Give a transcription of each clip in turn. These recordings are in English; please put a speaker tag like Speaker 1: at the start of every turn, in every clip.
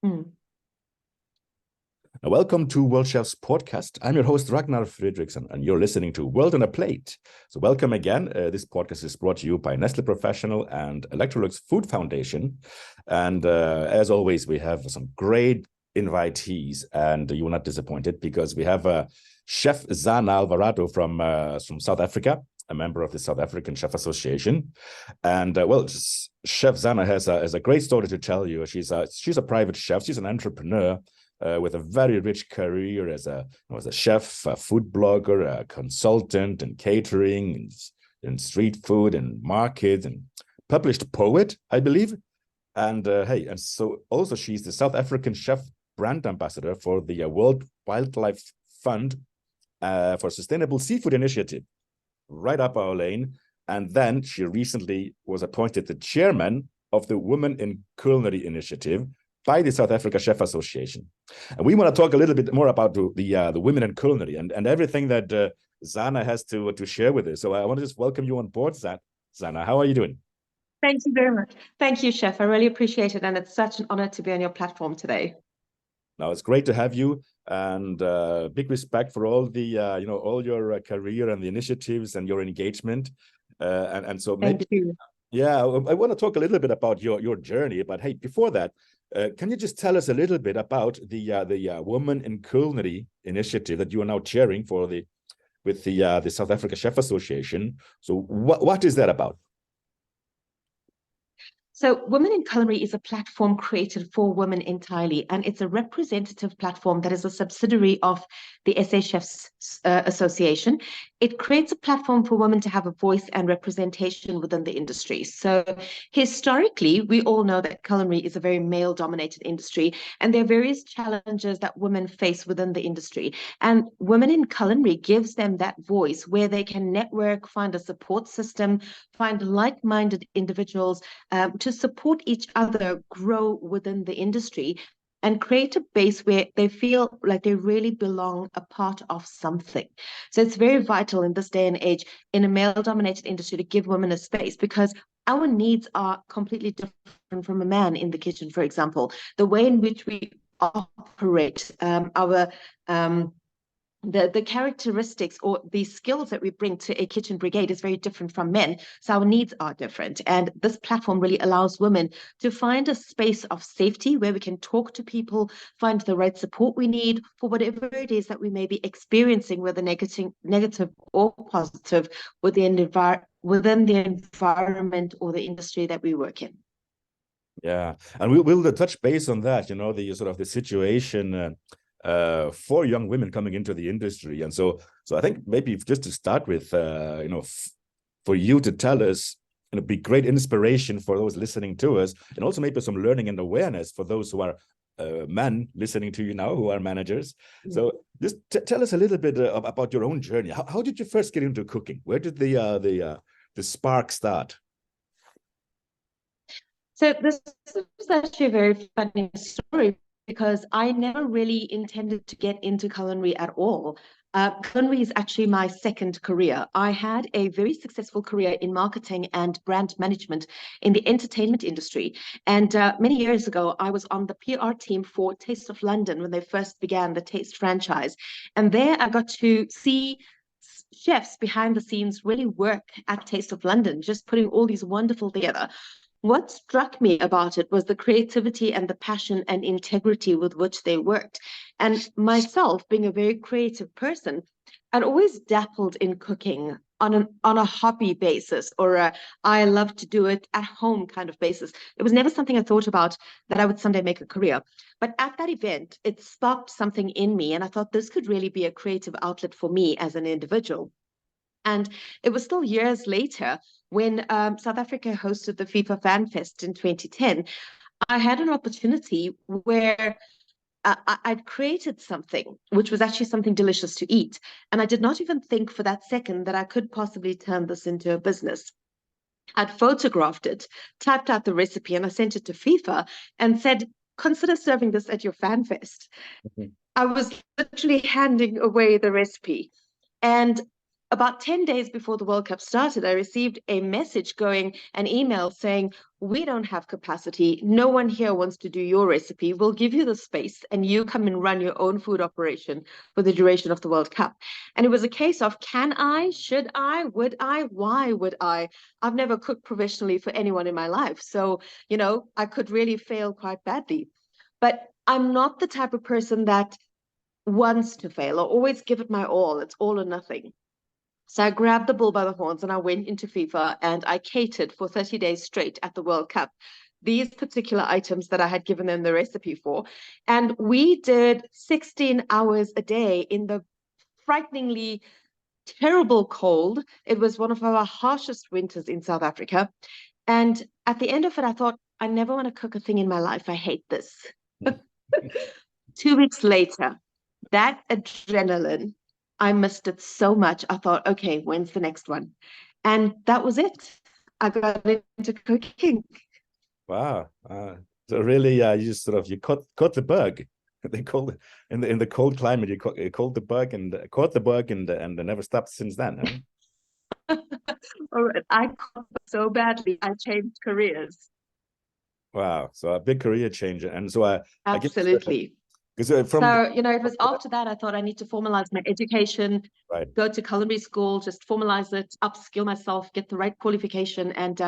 Speaker 1: Mm.
Speaker 2: Welcome to World Chefs Podcast. I'm your host, Ragnar Fredriksson, and you're listening to World on a Plate. So welcome again. This podcast is brought to you by Nestle Professional and Electrolux Food Foundation. And as always, we have some great invitees, and you will not disappointed because we have Chef Zana Alvarado from South Africa, a member of the South African Chef Association. And Chef Zana has a great story to tell you. She's a private chef. She's an entrepreneur with a very rich career as a chef, a food blogger, a consultant in catering, in street food and markets, and published poet, I believe. And and so also she's the South African Chef brand ambassador for the World Wildlife Fund for Sustainable Seafood Initiative, right up our lane. And then she recently was appointed the chairman of the Women in Culinary initiative by the South Africa Chef Association. And we want to talk a little bit more about the women in culinary and everything that Zana has to share with us. So I want to just welcome you on board, Zana. How are you doing?
Speaker 1: Thank you very much. Thank you, Chef. I really appreciate it. And it's such an honor to be on your platform today.
Speaker 2: Now, it's great to have you, and big respect for all the, all your career and the initiatives and your engagement. And so maybe,
Speaker 1: thank you.
Speaker 2: Yeah, I want to talk a little bit about your journey, but hey, before that, can you just tell us a little bit about the Women in Culinary initiative that you are now chairing with the South Africa Chef Association? So what is that about?
Speaker 1: So Women in Culinary is a platform created for women entirely, and it's a representative platform that is a subsidiary of the SA Chefs Association. It creates a platform for women to have a voice and representation within the industry. So historically, we all know that culinary is a very male-dominated industry, and there are various challenges that women face within the industry. And Women in Culinary gives them that voice where they can network, find a support system, find like-minded individuals to support each other grow within the industry and create a base where they feel like they really belong a part of something. So it's very vital in this day and age in a male-dominated industry to give women a space, because our needs are completely different from a man in the kitchen, for example. The way in which we operate, the characteristics or the skills that we bring to a kitchen brigade is very different from men. So our needs are different. And this platform really allows women to find a space of safety where we can talk to people, find the right support we need for whatever it is that we may be experiencing, whether negative or positive, within the environment or the industry that we work in.
Speaker 2: Yeah, and we'll touch base on that, the sort of the situation for young women coming into the industry. And so I think maybe just to start with, for you to tell us, be great inspiration for those listening to us, and also maybe some learning and awareness for those who are men listening to you now, who are managers. Mm-hmm. So just tell us a little bit about your own journey. How did you first get into cooking? Where did the spark start?
Speaker 1: So this is actually a very funny story, because I never really intended to get into culinary at all. Culinary is actually my second career. I had a very successful career in marketing and brand management in the entertainment industry. And many years ago, I was on the PR team for Taste of London when they first began the Taste franchise. And there I got to see chefs behind the scenes really work at Taste of London, just putting all these wonderful together. What struck me about it was the creativity and the passion and integrity with which they worked. And myself, being a very creative person, I'd always dappled in cooking on a hobby basis, or I love to do it at home kind of basis. It was never something I thought about that I would someday make a career. But at that event, it sparked something in me, and I thought this could really be a creative outlet for me as an individual. And it was still years later when South Africa hosted the FIFA Fan Fest in 2010. I had an opportunity where I'd created something which was actually something delicious to eat. And I did not even think for that second that I could possibly turn this into a business. I'd photographed it, typed out the recipe, and I sent it to FIFA and said, consider serving this at your fan fest. Mm-hmm. I was literally handing away the recipe. And about 10 days before the World Cup started, I received an email saying, we don't have capacity. No one here wants to do your recipe. We'll give you the space and you come and run your own food operation for the duration of the World Cup. And it was a case of, can I, should I, would I, why would I? I've never cooked professionally for anyone in my life. So, I could really fail quite badly. But I'm not the type of person that wants to fail or always give it my all. It's all or nothing. So I grabbed the bull by the horns and I went into FIFA and I catered for 30 days straight at the World Cup these particular items that I had given them the recipe for. And we did 16 hours a day in the frighteningly terrible cold. It was one of our harshest winters in South Africa. And at the end of it, I thought, I never want to cook a thing in my life. I hate this. 2 weeks later, that adrenaline, I missed it so much. I thought, okay, when's the next one? And that was it. I got into cooking.
Speaker 2: Wow. So really, you just you caught the bug. They call it in the cold climate. You caught the bug and caught the bug and never stopped since then. Huh?
Speaker 1: All right. I caught it so badly. I changed careers.
Speaker 2: Wow. So a big career changer. And so
Speaker 1: Absolutely.
Speaker 2: Because
Speaker 1: it was after that I thought I need to formalize my education,
Speaker 2: right,
Speaker 1: go to culinary school, just formalize it, upskill myself, get the right qualification, and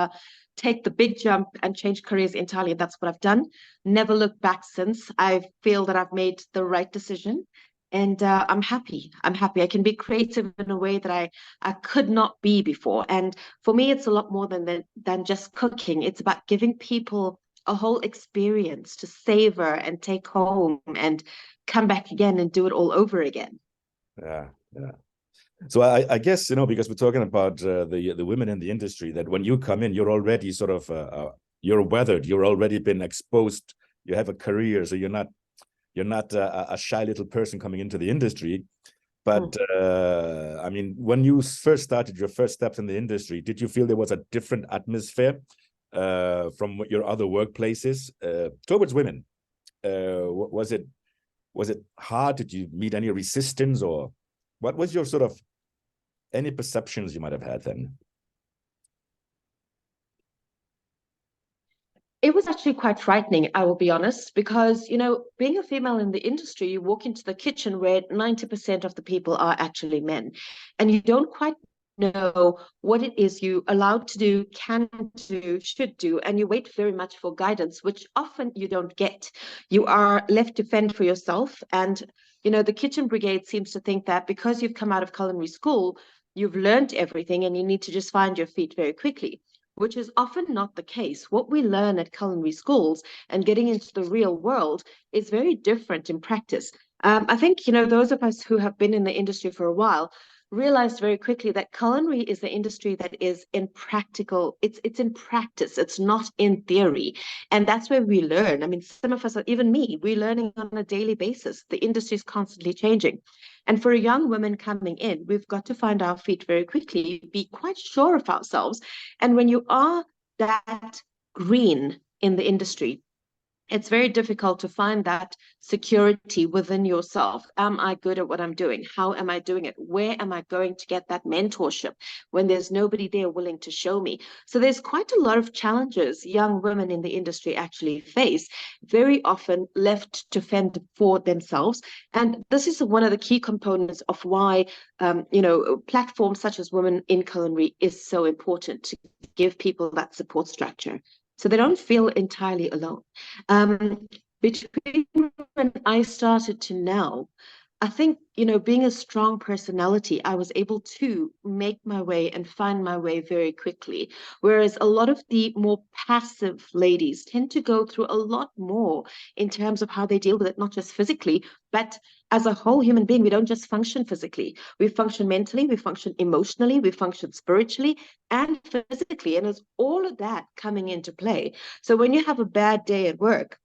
Speaker 1: take the big jump and change careers entirely. That's what I've done. Never looked back since. I feel that I've made the right decision, and I'm happy. I'm happy. I can be creative in a way that I could not be before. And for me, it's a lot more than just cooking. It's about giving people a whole experience to savor and take home and come back again and do it all over again.
Speaker 2: Yeah. So I guess, because we're talking about the women in the industry, that when you come in, you're already you're weathered, you're already been exposed, you have a career, so you're not a shy little person coming into the industry. But I mean, when you first started your first steps in the industry, did you feel there was a different atmosphere from your other workplaces towards women? Was it hard? Did you meet any resistance, or what was your any perceptions you might have had then?
Speaker 1: It was actually quite frightening, I will be honest, because, being a female in the industry, you walk into the kitchen where 90% of the people are actually men, and you don't quite know what it is you allowed to do, can do, should do, and you wait very much for guidance, which often you don't get. You are left to fend for yourself. And, the kitchen brigade seems to think that because you've come out of culinary school, you've learned everything and you need to just find your feet very quickly, which is often not the case. What we learn at culinary schools and getting into the real world is very different in practice. I think, those of us who have been in the industry for a while realized very quickly that culinary is the industry that is in practical, it's in practice, it's not in theory. And that's where we learn. I mean, some of us, even me, we're learning on a daily basis. The industry is constantly changing. And for a young woman coming in, we've got to find our feet very quickly, be quite sure of ourselves. And when you are that green in the industry, it's very difficult to find that security within yourself. Am I good at what I'm doing? How am I doing it? Where am I going to get that mentorship when there's nobody there willing to show me? So there's quite a lot of challenges young women in the industry actually face, very often left to fend for themselves. And this is one of the key components of why, platforms such as Women in Culinary is so important, to give people that support structure, so they don't feel entirely alone. Between when I started to now, I think, being a strong personality, I was able to make my way and find my way very quickly. Whereas a lot of the more passive ladies tend to go through a lot more in terms of how they deal with it, not just physically, but as a whole human being. We don't just function physically. We function mentally, we function emotionally, we function spiritually and physically. And there's all of that coming into play. So when you have a bad day at work,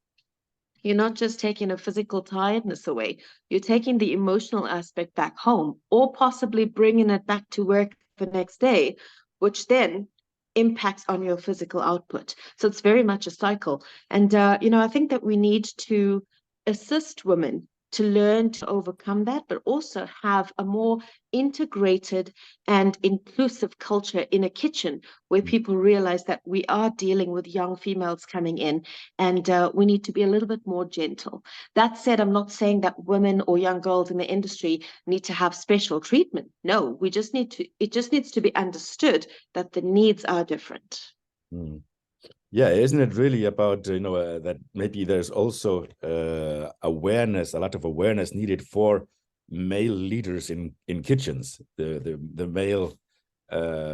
Speaker 1: you're not just taking a physical tiredness away, you're taking the emotional aspect back home, or possibly bringing it back to work the next day, which then impacts on your physical output. So it's very much a cycle. And, I think that we need to assist women to learn to overcome that, but also have a more integrated and inclusive culture in a kitchen where people realize that we are dealing with young females coming in, and we need to be a little bit more gentle. That said, I'm not saying that women or young girls in the industry need to have special treatment. No, it just needs to be understood that the needs are different.
Speaker 2: Mm. Yeah, isn't it really about that maybe there's also awareness, a lot of awareness needed for male leaders in kitchens, the male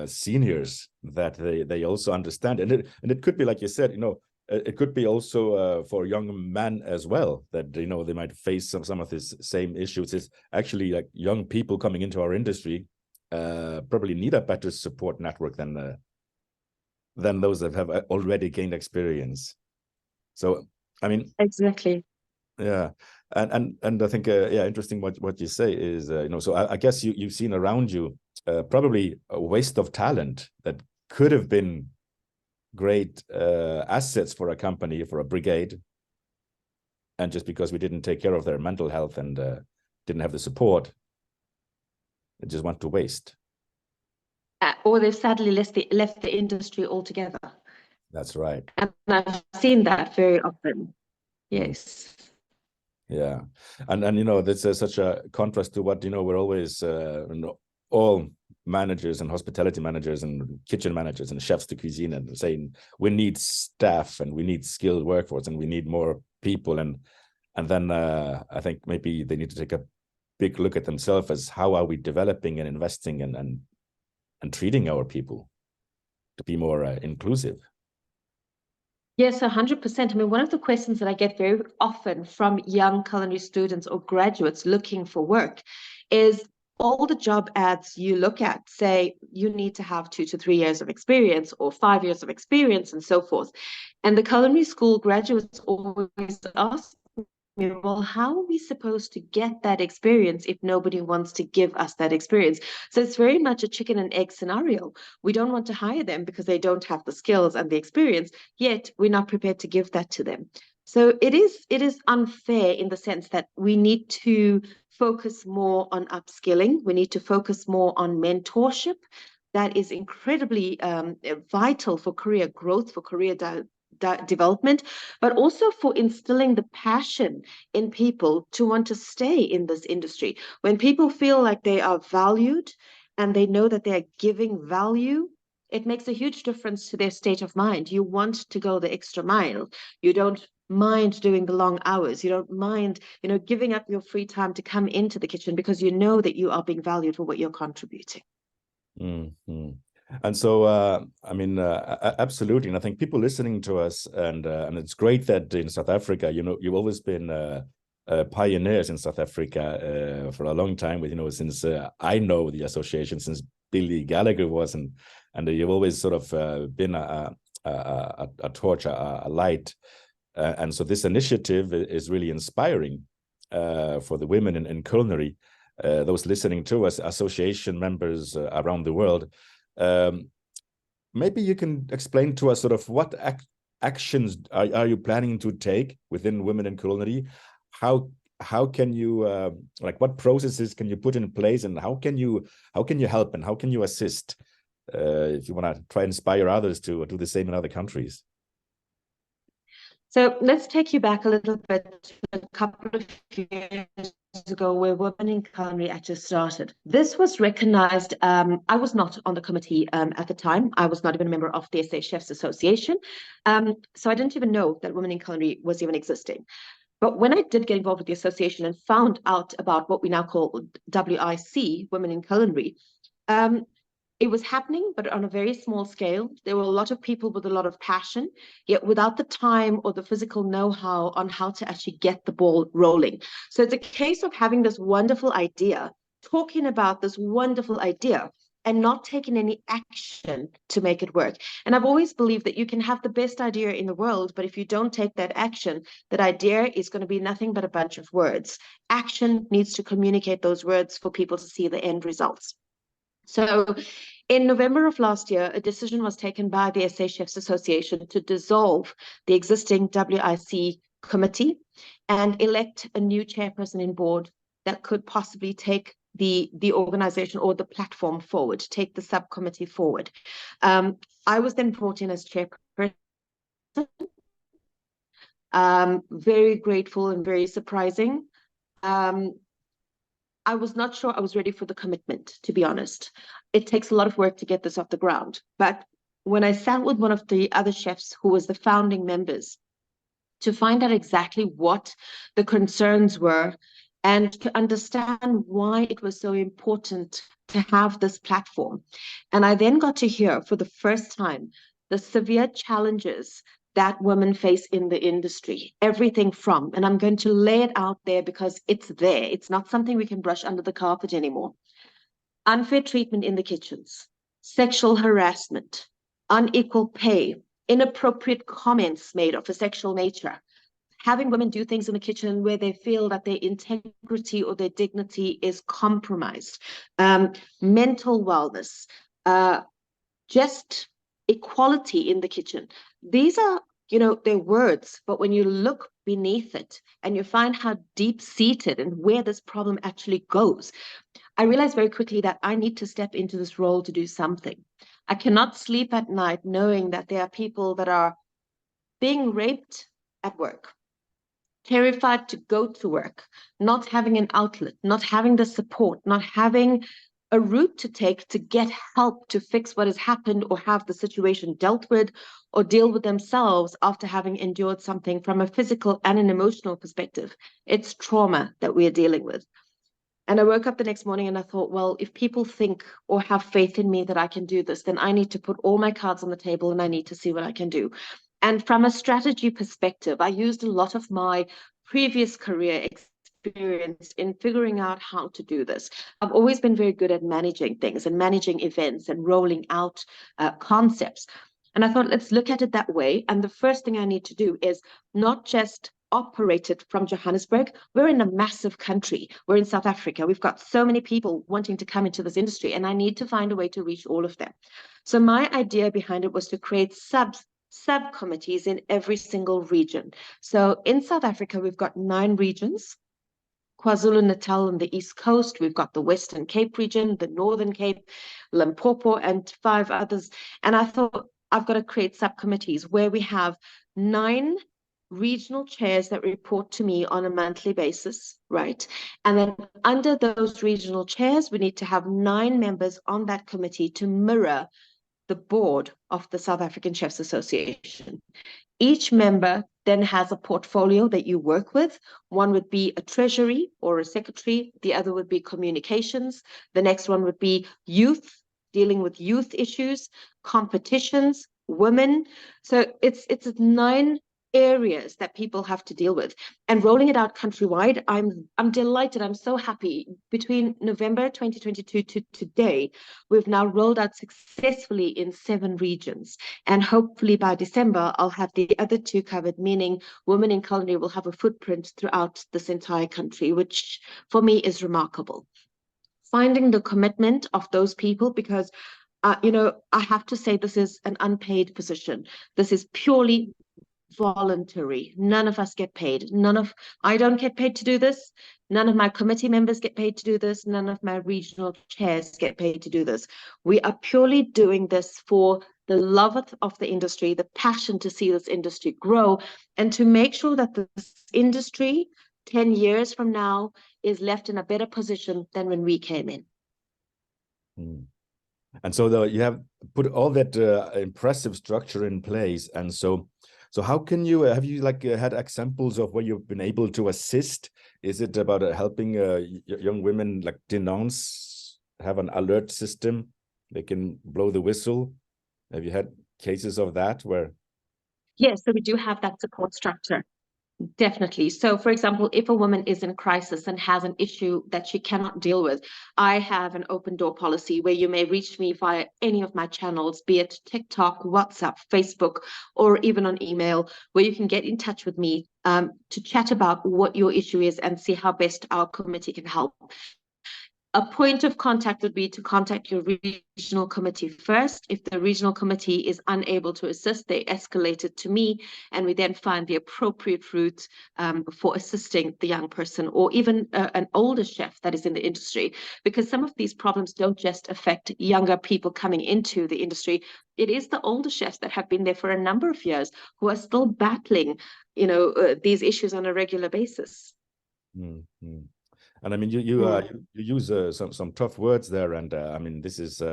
Speaker 2: seniors, that they also understand, and it could be like you said, it could be also for young men as well, that they might face some of these same issues. It's actually like young people coming into our industry probably need a better support network than those that have already gained experience. So, I mean,
Speaker 1: exactly.
Speaker 2: Yeah, and I think interesting what you say is so I guess you've seen around you probably a waste of talent that could have been great assets for a company, for a brigade, and just because we didn't take care of their mental health and didn't have the support, it just went to waste.
Speaker 1: Or they've sadly left the industry altogether.
Speaker 2: That's right.
Speaker 1: And I've seen that very often. Yes.
Speaker 2: Yeah, and this is such a contrast to what we're always all managers and hospitality managers and kitchen managers and chefs de cuisine and saying we need staff and we need skilled workforce and we need more people, and then I think maybe they need to take a big look at themselves as how are we developing and investing and treating our people to be more inclusive.
Speaker 1: Yes, 100%. I mean, one of the questions that I get very often from young culinary students or graduates looking for work is, all the job ads you look at say you need to have 2 to 3 years of experience or 5 years of experience and so forth. And the culinary school graduates always ask me, well, how are we supposed to get that experience if nobody wants to give us that experience? So it's very much a chicken and egg scenario. We don't want to hire them because they don't have the skills and the experience, yet we're not prepared to give that to them. So it is unfair in the sense that we need to focus more on upskilling. We need to focus more on mentorship. That is incredibly vital for career growth, for career development, but also for instilling the passion in people to want to stay in this industry. When people feel like they are valued and they know that they're giving value, it makes a huge difference to their state of mind. You want to go the extra mile. You don't mind doing the long hours. You don't mind, giving up your free time to come into the kitchen because you know that you are being valued for what you're contributing.
Speaker 2: Mm-hmm. And so, I mean, absolutely. And I think people listening to us, and it's great that in South Africa, you've always been pioneers in South Africa for a long time. With since I know the association, since Billy Gallagher was, and you've always sort of been a torch, a light. And so this initiative is really inspiring for the women in culinary. Those listening to us, association members around the world. Maybe you can explain to us sort of what actions are you planning to take within Women in Culinary? How can you what processes can you put in place, and how can you help and how can you assist if you want to try and inspire others to do the same in other countries?
Speaker 1: So let's take you back a little bit to a couple of years ago where Women in Culinary actually started. This was recognized. I was not on the committee at the time. I was not even a member of the SA Chefs Association. So I didn't even know that Women in Culinary was even existing. But when I did get involved with the association and found out about what we now call WIC, Women in Culinary, it was happening, but on a very small scale. There were a lot of people with a lot of passion, yet without the time or the physical know-how on how to actually get the ball rolling. So it's a case of having this wonderful idea, talking about this wonderful idea, and not taking any action to make it work. And I've always believed that you can have the best idea in the world, but if you don't take that action, that idea is going to be nothing but a bunch of words. Action needs to communicate those words for people to see the end results. So in November of last year, a decision was taken by the SA Chefs Association to dissolve the existing WIC committee and elect a new chairperson in board that could possibly take the organization or the platform forward, take the subcommittee forward. I was then brought in as chairperson. Very grateful and very surprising. I was not sure I was ready for the commitment, to be honest. It takes a lot of work to get this off the ground. But when I sat with one of the other chefs who was the founding members to find out exactly what the concerns were and to understand why it was so important to have this platform. And I then got to hear for the first time the severe challenges that women face in the industry, everything from, and I'm going to lay it out there because it's there. It's not something we can brush under the carpet anymore. Unfair treatment in the kitchens, sexual harassment, unequal pay, inappropriate comments made of a sexual nature, having women do things in the kitchen where they feel that their integrity or their dignity is compromised, mental wellness, just equality in the kitchen. These are, they're words, but when you look beneath it and you find how deep-seated and where this problem actually goes, I realized very quickly that I need to step into this role to do something. I cannot sleep at night knowing that there are people that are being raped at work, terrified to go to work, not having an outlet, not having the support, not having a route to take to get help to fix what has happened or have the situation dealt with or deal with themselves after having endured something from a physical and an emotional perspective. It's trauma that we are dealing with. And I woke up the next morning and I thought, well, if people think or have faith in me that I can do this, then I need to put all my cards on the table and I need to see what I can do. And from a strategy perspective, I used a lot of my previous career experience in figuring out how to do this. I've always been very good at managing things and managing events and rolling out concepts. And I thought, let's look at it that way. And the first thing I need to do is not just operate it from Johannesburg. We're in a massive country. We're in South Africa. We've got so many people wanting to come into this industry, and I need to find a way to reach all of them. So my idea behind it was to create subcommittees in every single region. So in South Africa, we've got 9 regions. KwaZulu-Natal on the East Coast, we've got the Western Cape region, the Northern Cape, Limpopo, and 5 others. And I thought, I've got to create subcommittees where we have 9 regional chairs that report to me on a monthly basis, right? And then under those regional chairs, we need to have 9 members on that committee to mirror the board of the South African Chefs Association. Each member then has a portfolio that you work with. One would be a treasury or a secretary. The other would be communications. The next one would be youth, dealing with youth issues, competitions, women. So it's 9 areas that people have to deal with, and rolling it out countrywide. I'm delighted. I'm so happy. Between November 2022 to today, we've now rolled out successfully in 7 regions, and hopefully by December I'll have the other 2 covered, meaning women in culinary will have a footprint throughout this entire country, which for me is remarkable. Finding the commitment of those people, because I have to say this is an unpaid position. This is purely voluntary. None of us get paid. I don't get paid to do this. None of my committee members get paid to do this. None of my regional chairs get paid to do this. We are purely doing this for the love of the industry, the passion to see this industry grow, and to make sure that this industry 10 years from now is left in a better position than when we came in.
Speaker 2: And so you have put all that impressive structure in place, and so how can you have you had examples of where you've been able to assist? Is it about helping young women denounce, have an alert system, they can blow the whistle? Have you had cases of that where?
Speaker 1: Yes, so we do have that support structure. Definitely. So, for example, if a woman is in crisis and has an issue that she cannot deal with, I have an open door policy where you may reach me via any of my channels, be it TikTok, WhatsApp, Facebook, or even on email, where you can get in touch with me to chat about what your issue is and see how best our committee can help. A point of contact would be to contact your regional committee first. If the regional committee is unable to assist, they escalate it to me, and we then find the appropriate route for assisting the young person, or even an older chef that is in the industry, because some of these problems don't just affect younger people coming into the industry. It is the older chefs that have been there for a number of years who are still battling, these issues on a regular basis.
Speaker 2: Mm-hmm. And I mean, you use some tough words there, and I mean, this is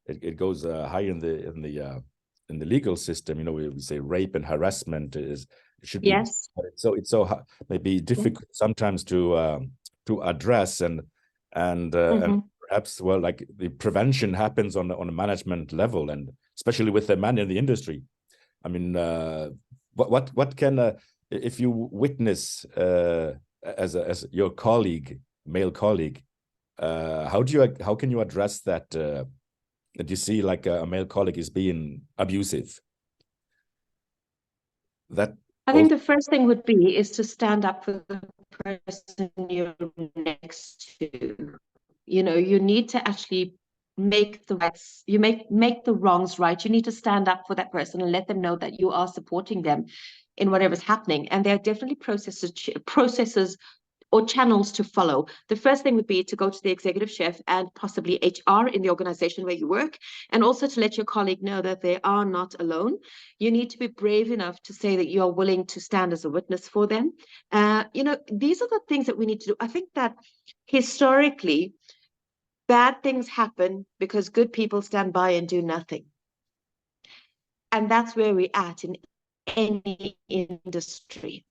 Speaker 2: it goes high in the legal system. We say rape and harassment should be,
Speaker 1: Yes.
Speaker 2: it's so maybe difficult sometimes to address, and perhaps, well, like, the prevention happens on a management level, and especially with the man in the industry. I mean, what can if you witness as your colleague, male colleague, how can you address that that you see like a male colleague is being abusive?
Speaker 1: I think the first thing would be is to stand up for the person you're next to. You need to actually make the rights, make the wrongs right. You need to stand up for that person and let them know that you are supporting them in whatever's happening. And there are definitely processes or channels to follow. The first thing would be to go to the executive chef and possibly HR in the organization where you work, and also to let your colleague know that they are not alone. You need to be brave enough to say that you are willing to stand as a witness for them. These are the things that we need to do. I think that historically, bad things happen because good people stand by and do nothing. And that's where we're at in any industry.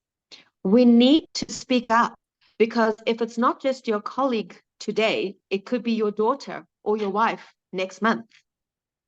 Speaker 1: We need to speak up, because if it's not just your colleague today, it could be your daughter or your wife next month.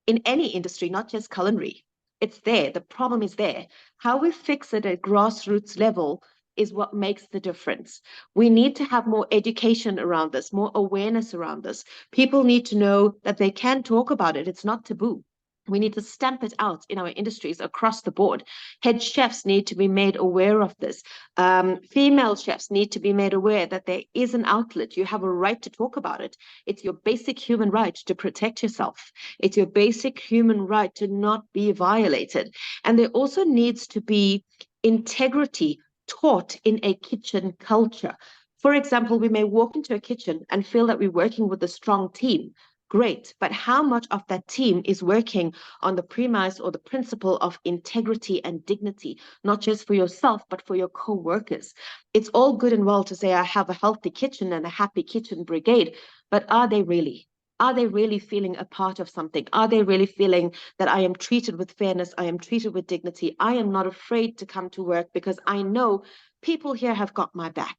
Speaker 1: In any industry, not just culinary. It's there. The problem is there. How we fix it at grassroots level is what makes the difference. We need to have more education around this, more awareness around this. People need to know that they can talk about it. It's not taboo. We need to stamp it out in our industries across the board. Head chefs need to be made aware of this. Female chefs need to be made aware that there is an outlet. You have a right to talk about it. It's your basic human right to protect yourself. It's your basic human right to not be violated. And there also needs to be integrity taught in a kitchen culture. For example, we may walk into a kitchen and feel that we're working with a strong team. Great, but how much of that team is working on the premise or the principle of integrity and dignity, not just for yourself, but for your co-workers? It's all good and well to say, I have a healthy kitchen and a happy kitchen brigade, but are they really? Are they really feeling a part of something? Are they really feeling that I am treated with fairness? I am treated with dignity. I am not afraid to come to work because I know people here have got my back.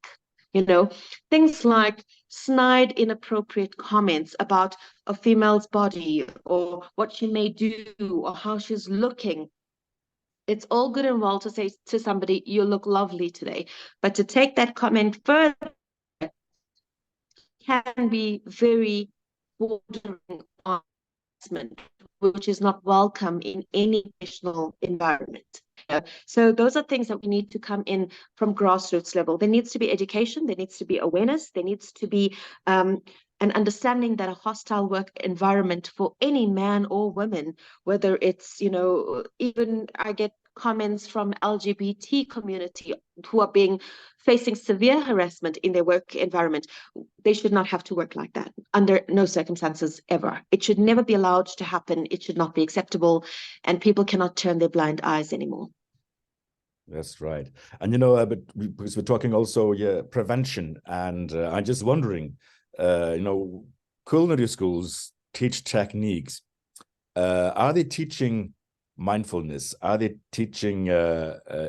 Speaker 1: Things like snide, inappropriate comments about a female's body or what she may do or how she's looking. It's all good and well to say to somebody, you look lovely today. But to take that comment further can be very bordering on harassment, which is not welcome in any professional environment. So those are things that we need to come in from grassroots level. There needs to be education, there needs to be awareness, there needs to be an understanding that a hostile work environment for any man or woman, whether it's, even I get comments from LGBT community who are facing severe harassment in their work environment. They should not have to work like that under no circumstances ever. It should never be allowed to happen. It should not be acceptable, and people cannot turn their blind eyes anymore.
Speaker 2: That's right. And but because we're talking also, prevention, and I'm just wondering, culinary schools teach techniques. Are they teaching mindfulness? Are they teaching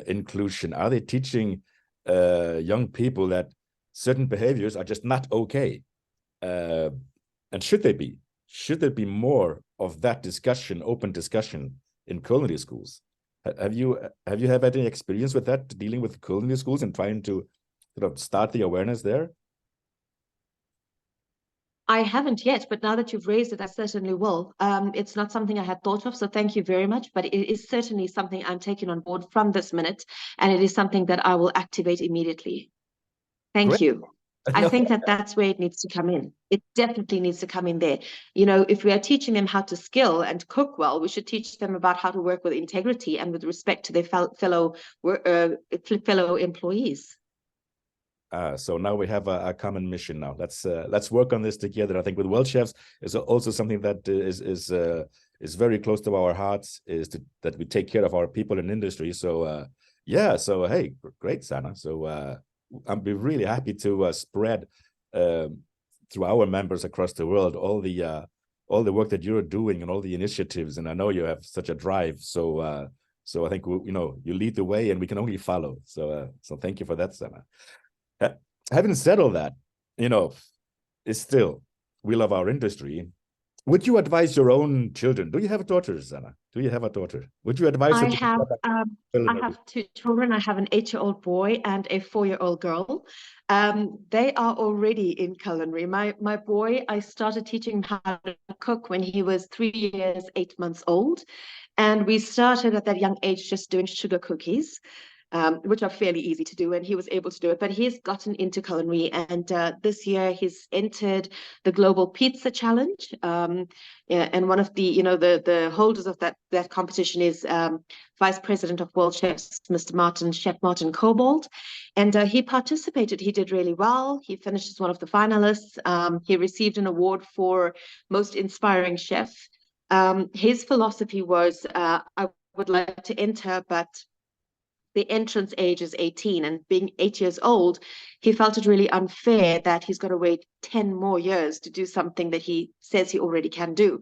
Speaker 2: inclusion? Are they teaching young people that certain behaviors are just not okay? And should they be? Should there be more of that discussion, open discussion in culinary schools? Have you had any experience with that, dealing with culinary schools and trying to sort of start the awareness there?
Speaker 1: I haven't yet, but now that you've raised it, I certainly will. It's not something I had thought of, so thank you very much. But it is certainly something I'm taking on board from this minute, and it is something that I will activate immediately. Thank you. I think that that's where it needs to come in. It definitely needs to come in there. You know, if we are teaching them how to skill and cook well, we should teach them about how to work with integrity and with respect to their fellow employees.
Speaker 2: So now we have a common mission. Now let's work on this together. I think with World Chefs is also something that is very close to our hearts. That we take care of our people in industry. So yeah. So hey, great, Zana. So I'll be really happy to spread through our members across the world all the work that you're doing and all the initiatives. And I know you have such a drive. So so I think you lead the way, and we can only follow. So so thank you for that, Zana. Having said all that, it's still, we love our industry. Would you advise your own children? Do you have daughters, Zana? Do you have a daughter? Would you advise her to
Speaker 1: I have two children. I have an 8-year-old boy and a 4-year-old girl. They are already in culinary. My boy, I started teaching him how to cook when he was 3 years, 8 months old. And we started at that young age just doing sugar cookies. Which are fairly easy to do, and he was able to do it. But he's gotten into culinary, and this year he's entered the Global Pizza Challenge. Yeah, and one of the holders of that competition is Vice President of World Chefs, Chef Martin Cobalt, and he participated. He did really well. He finished as one of the finalists. He received an award for Most Inspiring Chef. His philosophy was, I would like to enter, but the entrance age is 18, and being 8 years old, he felt it really unfair that he's got to wait 10 more years to do something that he says he already can do.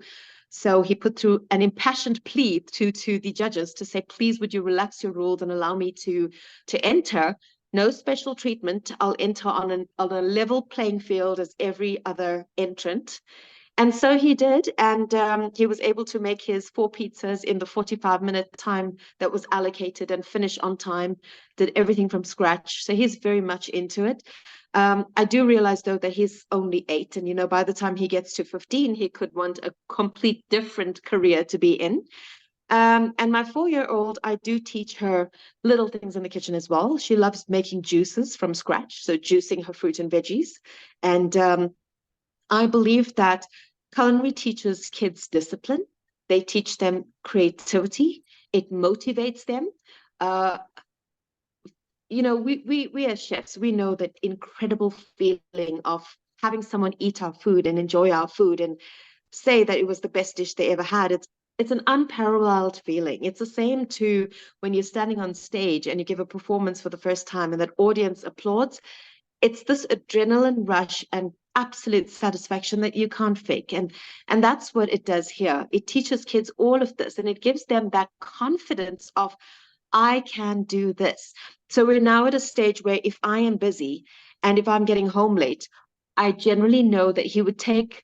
Speaker 1: So he put through an impassioned plea to the judges to say, please, would you relax your rules and allow me to enter? No special treatment. I'll enter on a level playing field as every other entrant. And so he did, and he was able to make his 4 pizzas in the 45-minute time that was allocated and finish on time, did everything from scratch. So he's very much into it. I do realize, though, that he's only 8, and, by the time he gets to 15, he could want a complete different career to be in. And my 4-year-old, I do teach her little things in the kitchen as well. She loves making juices from scratch, so juicing her fruit and veggies. And I believe that culinary teaches kids discipline. They teach them creativity. It motivates them. We as chefs, we know that incredible feeling of having someone eat our food and enjoy our food and say that it was the best dish they ever had. It's an unparalleled feeling. It's the same to when you're standing on stage and you give a performance for the first time and that audience applauds. It's this adrenaline rush and absolute satisfaction that you can't fake. And that's what it does here. It teaches kids all of this, and it gives them that confidence of, I can do this. So we're now at a stage where if I am busy and if I'm getting home late, I generally know that he would take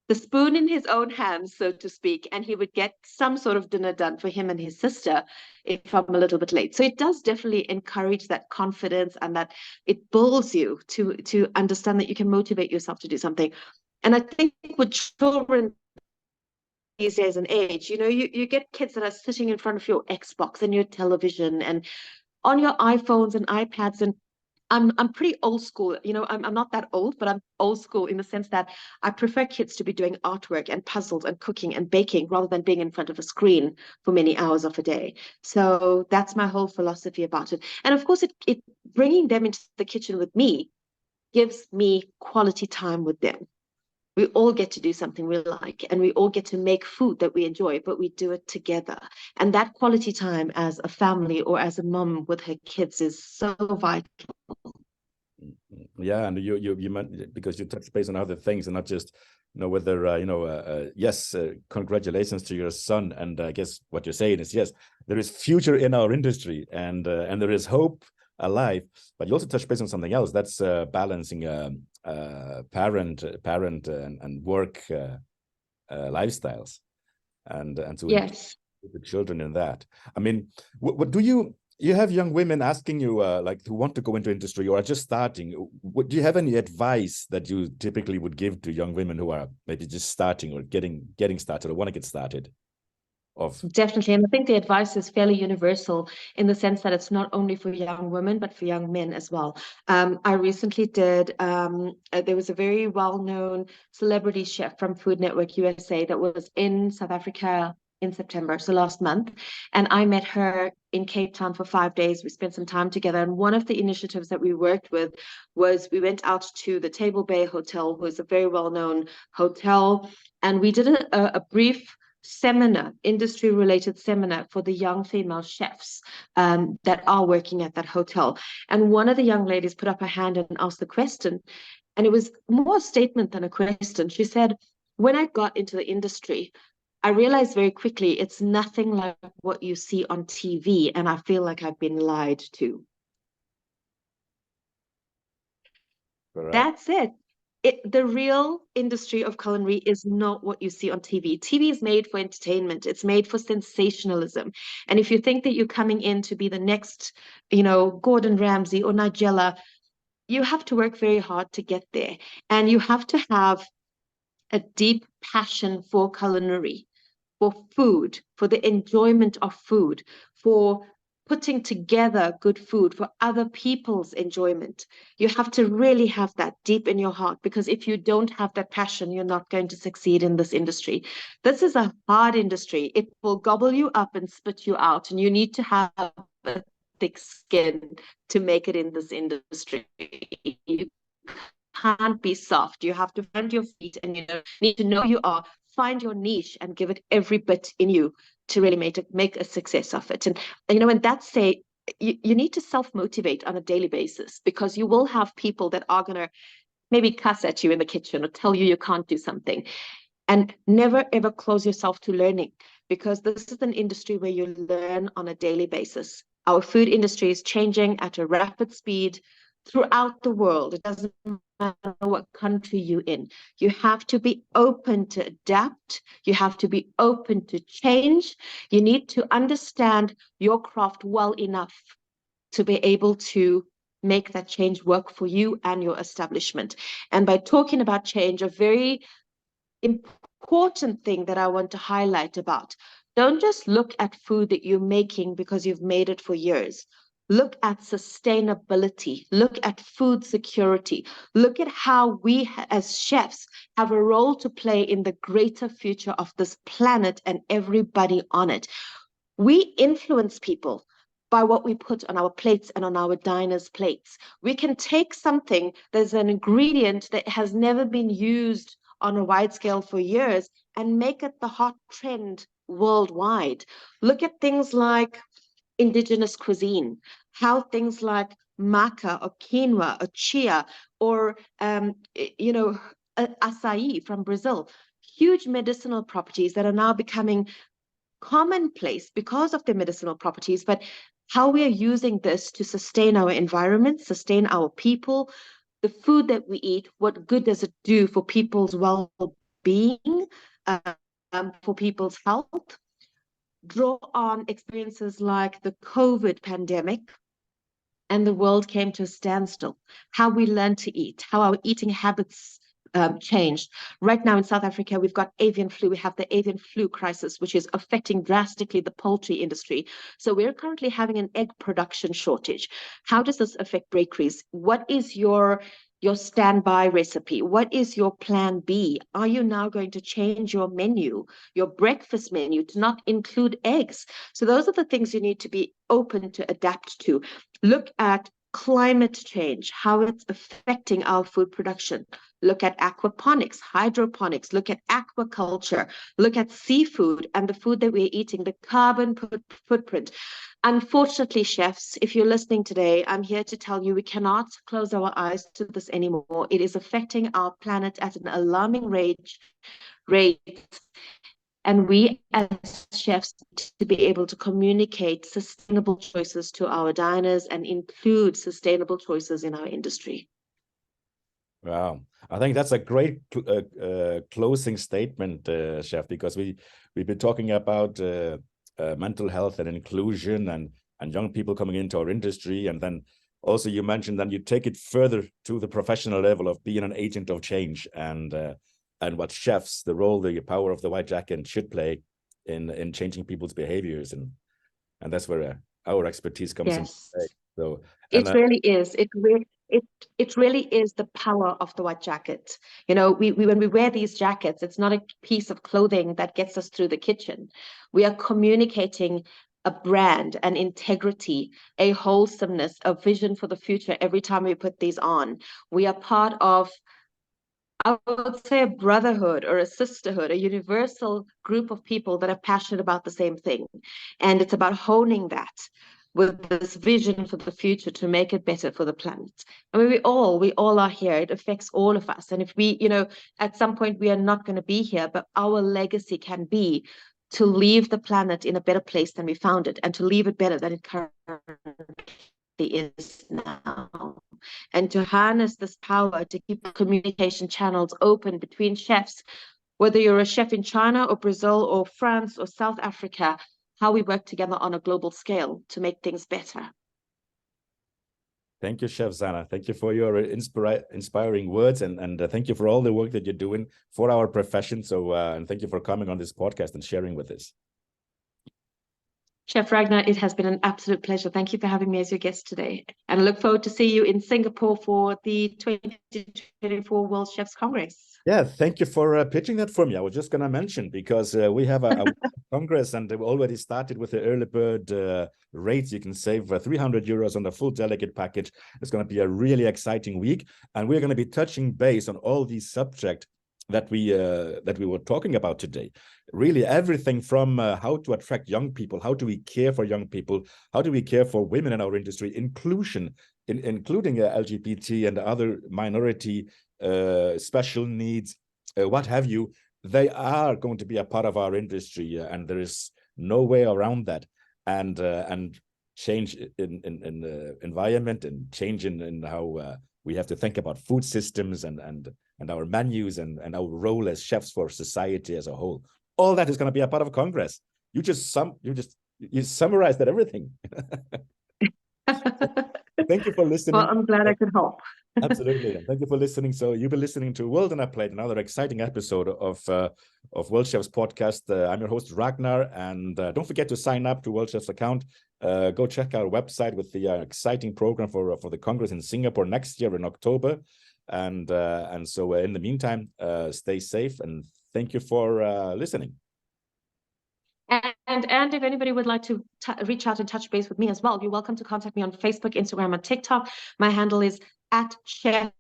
Speaker 1: the spoon in his own hands, so to speak, and he would get some sort of dinner done for him and his sister if I'm a little bit late. So it does definitely encourage that confidence, and that it builds you to understand that you can motivate yourself to do something. And I think with children these days and age, you get kids that are sitting in front of your Xbox and your television and on your iPhones and iPads, and I'm pretty old school. I'm not that old, but I'm old school in the sense that I prefer kids to be doing artwork and puzzles and cooking and baking rather than being in front of a screen for many hours of a day. So that's my whole philosophy about it. And of course, it bringing them into the kitchen with me gives me quality time with them. We all get to do something we like, and we all get to make food that we enjoy, but we do it together. And that quality time as a family or as a mom with her kids is so vital.
Speaker 2: Yeah, and you meant, because you touched base on other things and not just whether yes, congratulations to your son. And I guess what you're saying is, yes, there is future in our industry, and there is hope alive. But you also touched base on something else, that's balancing parent and work lifestyles, and to
Speaker 1: yes,
Speaker 2: the children in that. I mean, what do you have young women asking you like, who want to go into industry or are just starting? Do you have any advice that you typically would give to young women who are maybe just starting or getting started or want to get started? of.
Speaker 1: Definitely. And I think the advice is fairly universal in the sense that it's not only for young women, but for young men as well. I recently did, there was a very well-known celebrity chef from Food Network USA that was in South Africa in September, so last month. And I met her in Cape Town for 5 days. We spent some time together. And one of the initiatives that we worked with was we went out to the Table Bay Hotel, who is a very well-known hotel. And we did a brief seminar, industry related seminar for the young female chefs that are working at that hotel. And one of the young ladies put up her hand and asked the question, and it was more a statement than a question. She said, when I got into the industry, I realized very quickly it's nothing like what you see on TV, and I feel like I've been lied to.
Speaker 2: Correct.
Speaker 1: That's it. The real industry of culinary is not what you see on TV. TV is made for entertainment. It's made for sensationalism. And if you think that you're coming in to be the next, Gordon Ramsay or Nigella, you have to work very hard to get there. And you have to have a deep passion for culinary, for food, for the enjoyment of food, for putting together good food for other people's enjoyment. You have to really have that deep in your heart, because if you don't have that passion, you're not going to succeed in this industry. This is a hard industry. It will gobble you up and spit you out, and you need to have a thick skin to make it in this industry. You can't be soft. You have to find your feet, and you need to know who you are, find your niche, and give it every bit in you to really make a success of it. And and that's you need to self-motivate on a daily basis, because you will have people that are going to maybe cuss at you in the kitchen or tell you can't do something. And never ever close yourself to learning, because this is an industry where you learn on a daily basis. Our food industry is changing at a rapid speed throughout the world. It doesn't matter what country you're in. You have to be open to adapt. You have to be open to change. You need to understand your craft well enough to be able to make that change work for you and your establishment. And by talking about change, a very important thing that I want to highlight about, don't just look at food that you're making because you've made it for years. Look at sustainability, look at food security, look at how we as chefs have a role to play in the greater future of this planet and everybody on it. We influence people by what we put on our plates and on our diners' plates. We can take something that's an ingredient that has never been used on a wide scale for years and make it the hot trend worldwide. Look at things like indigenous cuisine, how things like maca or quinoa or chia or acai from Brazil, huge medicinal properties that are now becoming commonplace because of their medicinal properties, but how we are using this to sustain our environment, sustain our people, the food that we eat, what good does it do for people's well-being, for people's health. Draw on experiences like the COVID pandemic, and the world came to a standstill. How we learned to eat, how our eating habits changed. Right now in South Africa, we've got avian flu. We have the avian flu crisis, which is affecting drastically the poultry industry. So we're currently having an egg production shortage. How does this affect bakeries? What is your standby recipe? What is your plan B? Are you now going to change your menu, your breakfast menu, to not include eggs? So those are the things you need to be open to adapt to. Look at climate change, how it's affecting our food production. Look at aquaponics, hydroponics, look at aquaculture, look at seafood and the food that we're eating, the carbon footprint. Unfortunately, chefs, if you're listening today, I'm here to tell you we cannot close our eyes to this anymore. It is affecting our planet at an alarming rate. And we as chefs need to be able to communicate sustainable choices to our diners and include sustainable choices in our industry.
Speaker 2: Wow, I think that's a great closing statement, Chef, because we've been talking about mental health and inclusion and young people coming into our industry, and then also you mentioned that you take it further to the professional level of being an agent of change and what chefs, the role, the power of the white jacket should play in changing people's behaviors, and that's where our expertise comes in.
Speaker 1: Yes.
Speaker 2: So, and
Speaker 1: It really is. It really is the power of the white jacket. You know, we when we wear these jackets, it's not a piece of clothing that gets us through the kitchen. We are communicating a brand, an integrity, a wholesomeness, a vision for the future every time we put these on. We are part of, I would say, a brotherhood or a sisterhood, a universal group of people that are passionate about the same thing. And it's about honing that with this vision for the future to make it better for the planet. I mean, we all are here. It affects all of us. And if we, at some point we are not going to be here, but our legacy can be to leave the planet in a better place than we found it, and to leave it better than it currently is now, and to harness this power to keep communication channels open between chefs, whether you're a chef in China or Brazil or France or South Africa, how we work together on a global scale to make things better.
Speaker 2: Thank you, Chef Zana. Thank you for your inspiring words, and thank you for all the work that you're doing for our profession. So, and thank you for coming on this podcast and sharing with us.
Speaker 1: Chef Ragnar, it has been an absolute pleasure. Thank you for having me as your guest today. And I look forward to see you in Singapore for the 2024 World Chefs Congress.
Speaker 2: Yeah, thank you for pitching that for me. I was just going to mention, because we have a Congress, and we already started with the early bird rates. You can save 300 euros on the full delegate package. It's going to be a really exciting week, and we're going to be touching base on all these subjects that we were talking about today. Really, everything from how to attract young people, how do we care for young people, how do we care for women in our industry, inclusion, including LGBT and other minority special needs, what have you. They are going to be a part of our industry, and there is no way around that. And change in environment, and change in how we have to think about food systems and our menus and our role as chefs for society as a whole. All that is going to be a part of Congress. You summarized that everything. Thank you for listening.
Speaker 1: Well, I'm glad I could help.
Speaker 2: Absolutely. And thank you for listening. So you've been listening to World on a Plate, another exciting episode of World Chefs podcast. I'm your host, Ragnar, and don't forget to sign up to World Chefs account. Go check our website with the exciting program for the Congress in Singapore next year in October. And so in the meantime, stay safe, and thank you for listening.
Speaker 1: And if anybody would like to reach out and touch base with me as well, you're welcome to contact me on Facebook, Instagram, and TikTok. My handle is @chef_Zana.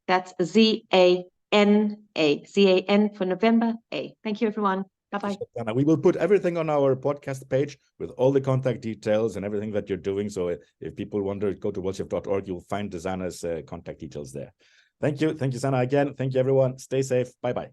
Speaker 1: That's ZANA. ZAN for November, A. Thank you, everyone. Bye-bye.
Speaker 2: We will put everything on our podcast page with all the contact details and everything that you're doing. So if people wonder, go to worldchef.org. You'll find Zana's contact details there. Thank you. Thank you, Zana, again. Thank you, everyone. Stay safe. Bye-bye.